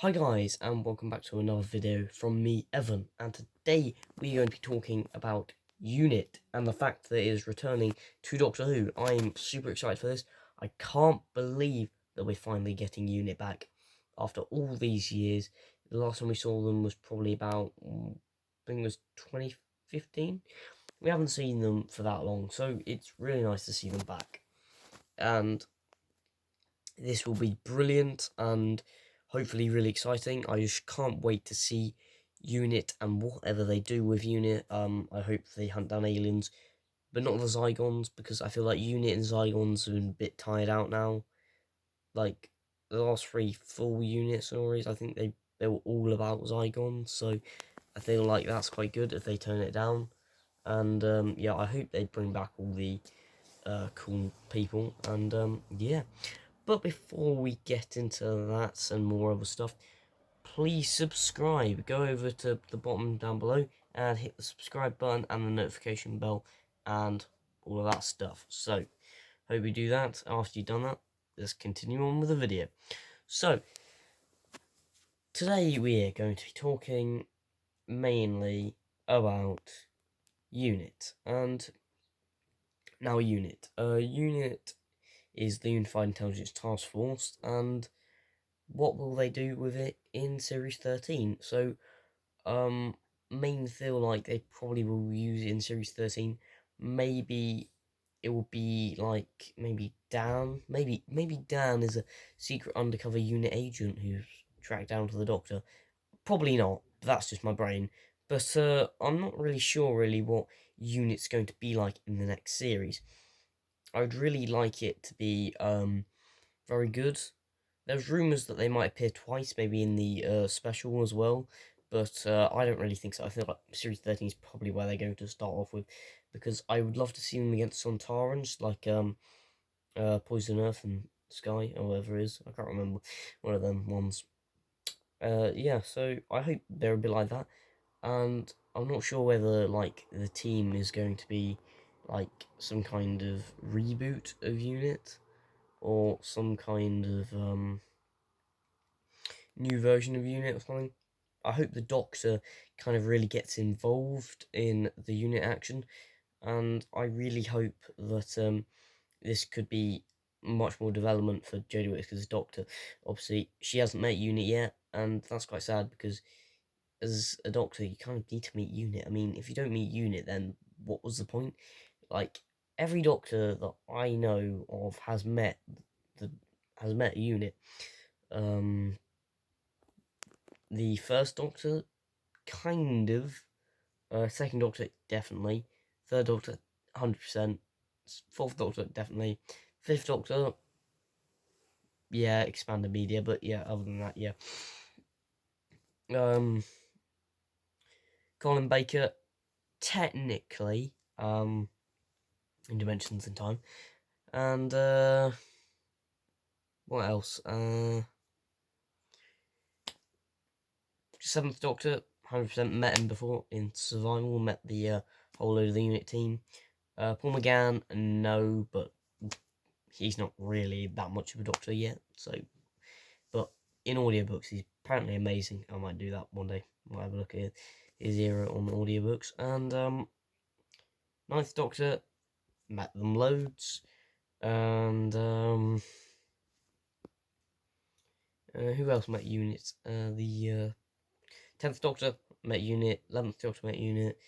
Hi guys, and welcome back to another video from me, Evan, and today we're going to be talking about UNIT and the fact that it is returning to Doctor Who. I'm super excited for this. I can't believe that we're finally getting UNIT back after all these years. The last time we saw them was probably about, I think it was 2015. We haven't seen them for that long, so it's really nice to see them back. And this will be brilliant and hopefully really exciting. I just can't wait to see UNIT and whatever they do with UNIT. I hope they hunt down aliens, but not the Zygons, because I feel like UNIT and Zygons have been a bit tired out now. Like the last three full UNIT stories, I think they were all about Zygons, so I feel like that's quite good if they turn it down. And yeah, I hope they bring back all the cool people. And yeah. But before we get into that and more other stuff, please subscribe. Go over to the bottom down below and hit the subscribe button and the notification bell and all of that stuff. So, hope you do that. After you've done that, let's continue on with the video. So, today we are going to be talking mainly about UNIT. And now UNIT is the Unified Intelligence Task Force, and what will they do with it in Series 13? So, feel like they probably will use it in Series 13. Maybe it will be like, maybe Dan. Maybe Dan is a secret undercover unit agent who's tracked down to the Doctor. Probably not, but that's just my brain. But I'm not really sure what UNIT's going to be like in the next series. I would really like it to be very good. There's rumours that they might appear twice, maybe in the special as well, but I don't really think so. I feel like Series 13 is probably where they're going to start off with, because I would love to see them against Sontarans, like Poison Earth and Sky, or whatever it is. I can't remember, one of them ones. Yeah, so I hope they're a bit like that, and I'm not sure whether, like, the team is going to be, like, some kind of reboot of UNIT, or some kind of new version of UNIT or something. I hope the Doctor kind of really gets involved in the UNIT action, and I really hope that this could be much more development for Jodie Whittaker's Doctor. Obviously, she hasn't met UNIT yet, and that's quite sad, because as a Doctor, you kind of need to meet UNIT. I mean, if you don't meet UNIT, then what was the point? Like, every Doctor that I know of has met UNIT. The first Doctor, kind of. Second Doctor, definitely. Third Doctor, 100%. Fourth Doctor, definitely. Fifth Doctor, yeah, expanded media, but yeah, other than that, yeah. Colin Baker, technically, in Dimensions in Time. And, what else? Seventh Doctor, 100% met him before in Survival, met the whole load of the UNIT team. Paul McGann, no, but he's not really that much of a Doctor yet, so, but in audiobooks he's apparently amazing. I might do that one day. Might have a look at his era on audiobooks. And Ninth Doctor, met them loads. And who else met UNIT? The 10th Doctor met UNIT, 11th Doctor met UNIT,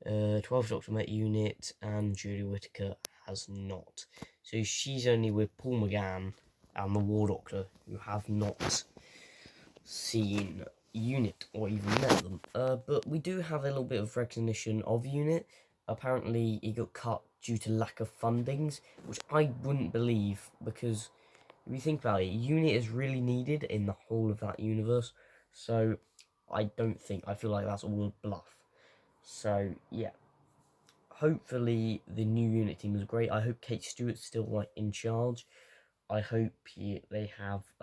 12th Doctor met UNIT, and Jodie Whittaker has not. So she's only with Paul McGann and the War Doctor, who have not seen UNIT or even met them. But we do have a little bit of recognition of UNIT. Apparently it got cut due to lack of fundings, which I wouldn't believe, because if you think about it, UNIT is really needed in the whole of that universe. So I feel like that's all bluff. So yeah, hopefully the new UNIT team is great. I hope Kate Stewart's still like in charge. I hope they have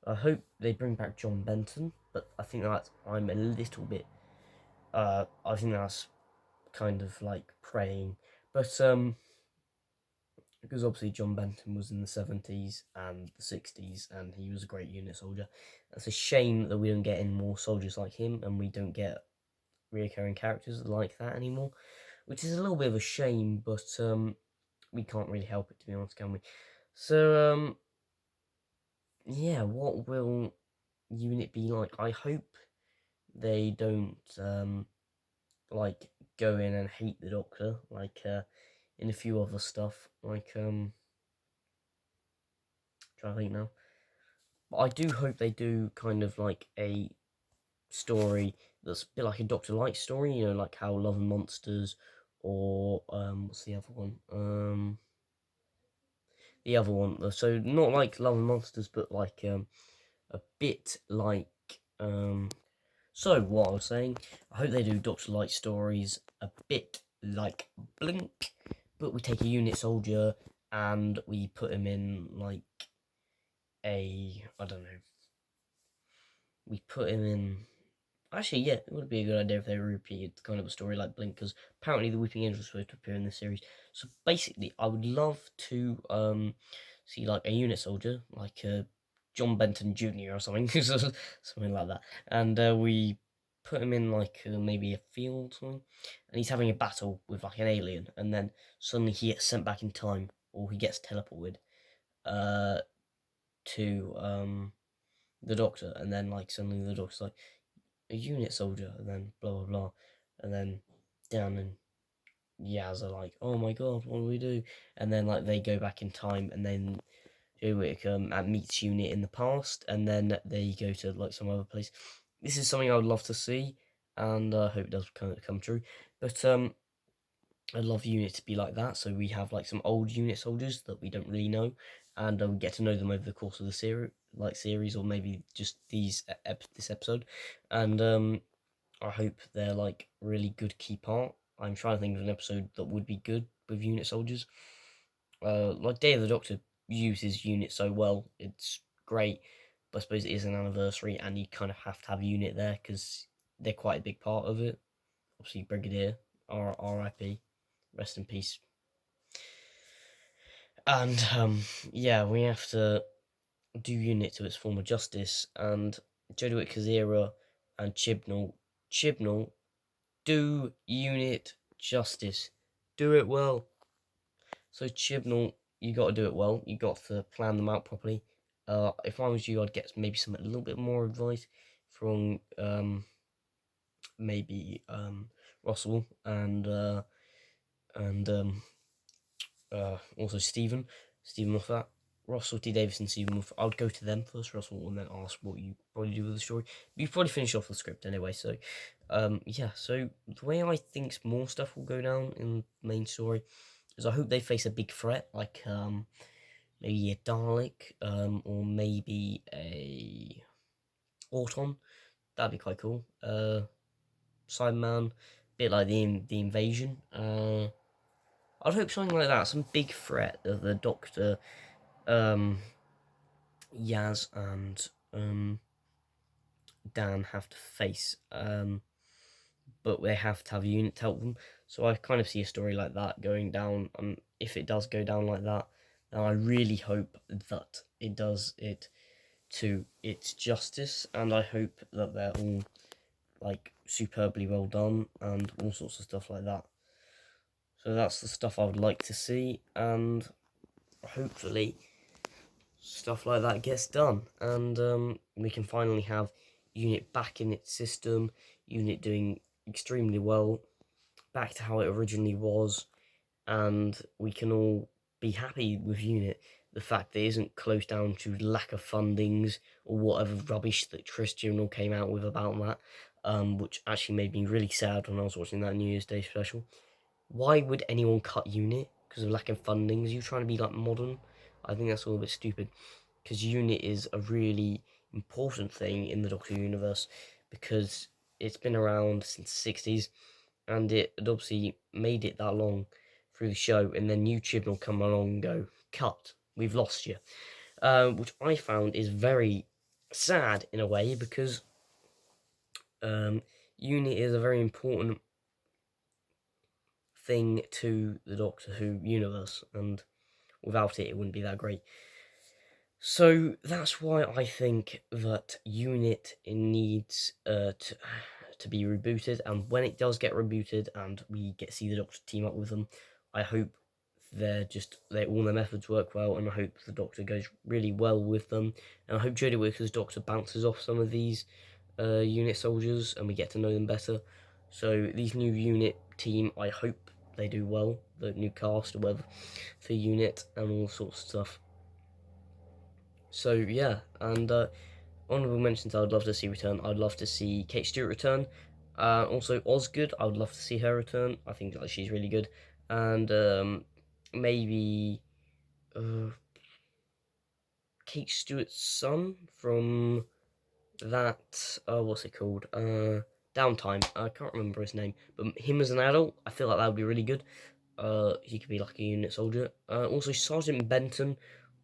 I hope they bring back John Benton, but I think I'm a little bit I think that's kind of like praying. But because obviously John Benton was in the 70s and the 60s, and he was a great unit soldier. It's a shame that we don't get any more soldiers like him, and we don't get reoccurring characters like that anymore, which is a little bit of a shame, but we can't really help it, to be honest, can we? So, yeah, what will Unit be like? I hope they don't, like, go in and hate the Doctor, like, in a few other stuff, like, trying to think now. But I do hope they do kind of like a story that's a bit like a Doctor Light story, you know, like how Love and Monsters, or what's the other one? The other one. So not like Love and Monsters, but like a bit like So what I was saying, I hope they do Doctor Light stories a bit like Blink, but we take a unit soldier and we put him in like I don't know. We put him in. Actually, yeah, it would be a good idea if they repeated kind of a story like Blink, because apparently the Weeping Angel was supposed to appear in this series. So basically, I would love to see like a unit soldier, like John Benton Jr. or something, something like that, and we put him in like maybe a field or something, and he's having a battle with like an alien, and then suddenly he gets sent back in time, or he gets teleported uh, to the Doctor, and then like suddenly the Doctor's like a unit soldier, and then blah blah blah, and then Dan and Yaz are like, oh my god, what do we do? And then like they go back in time, and then Joe Whittaker meets Unit in the past, and then they go to like some other place. This is something I would love to see, and I hope it does come true. But I'd love Unit to be like that, so we have like some old Unit soldiers that we don't really know, and we get to know them over the course of the series, or maybe just this episode, and I hope they're like really good key part. I'm trying to think of an episode that would be good with unit soldiers. Like Day of the Doctor uses unit so well, it's great. But I suppose it is an anniversary, and you kind of have to have unit there because they're quite a big part of it. Obviously, Brigadier, R.I.P., rest in peace. And yeah, we have to do unit to its former justice, and Jodie Whittaker's era and Chibnall do unit justice. Do it well. So Chibnall, you got to do it well. You got to plan them out properly. If I was you, I'd get maybe some a little bit more advice from maybe Russell and also Stephen Moffat. Russell T Davis and Stephen Moffat. I would go to them first, Russell, and then ask what you probably do with the story. But you've probably finished off the script anyway, so yeah. So the way I think more stuff will go down in the main story is I hope they face a big threat, like maybe a Dalek, or maybe a Auton. That'd be quite cool. Cyberman, bit like the invasion. I'd hope something like that, some big threat that the Doctor, Yaz, and Dan have to face. But they have to have a unit to help them. So I kind of see a story like that going down. If it does go down like that, then I really hope that it does it to its justice, and I hope that they're all like superbly well done and all sorts of stuff like that. So that's the stuff I would like to see, and hopefully stuff like that gets done, and we can finally have Unit back in its system, Unit doing extremely well, back to how it originally was, and we can all be happy with Unit. The fact that it isn't closed down to lack of fundings or whatever rubbish that Tris came out with about that, which actually made me really sad when I was watching that New Year's Day special. Why would anyone cut Unit because of lack of fundings? Are you trying to be like modern? I think that's all a bit stupid, because Unit is a really important thing in the Doctor universe, because it's been around since the 60s, and it had obviously made it that long through the show, and then YouTube will come along and go, cut, we've lost you. Which I found is very sad in a way, because Unit is a very important thing to the Doctor Who universe, and without it, it wouldn't be that great. So that's why I think that Unit needs to be rebooted, and when it does get rebooted and we get to see the Doctor team up with them, I hope all their methods work well, and I hope the Doctor goes really well with them, and I hope Jodie Whittaker's Doctor bounces off some of these Unit soldiers and we get to know them better. So these new Unit team, I hope they do well, the new cast or whatever for Unit and all sorts of stuff. So yeah, and honourable mentions I would love to see return. I'd love to see Kate Stewart return. Also Osgood, I would love to see her return. I think like she's really good. And maybe Kate Stewart's son from that what's it called? Downtime. I can't remember his name, but him as an adult, I feel like that would be really good. He could be like a unit soldier. Also Sergeant Benton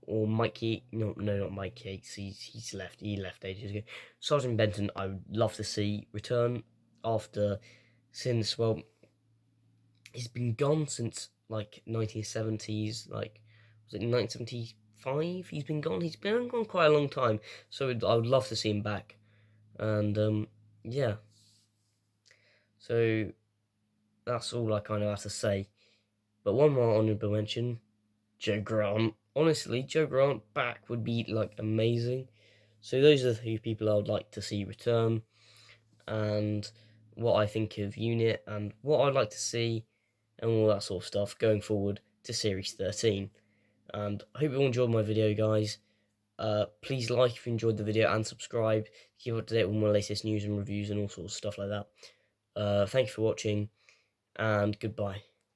or Mikey. No, not Mike Yates. He's left. He left ages ago. Sergeant Benton, I would love to see return since he's been gone since like 1970s. Like was it 1975? He's been gone. He's been gone quite a long time. So I would love to see him back. And yeah. So that's all I kind of have to say. But one more honourable mention, Jo Grant. Honestly, Jo Grant back would be like amazing. So those are the three people I would like to see return, and what I think of Unit and what I'd like to see, and all that sort of stuff going forward to Series 13. And I hope you all enjoyed my video, guys. Please like if you enjoyed the video and subscribe to keep up to date with my latest news and reviews and all sorts of stuff like that. Thank you for watching, and goodbye.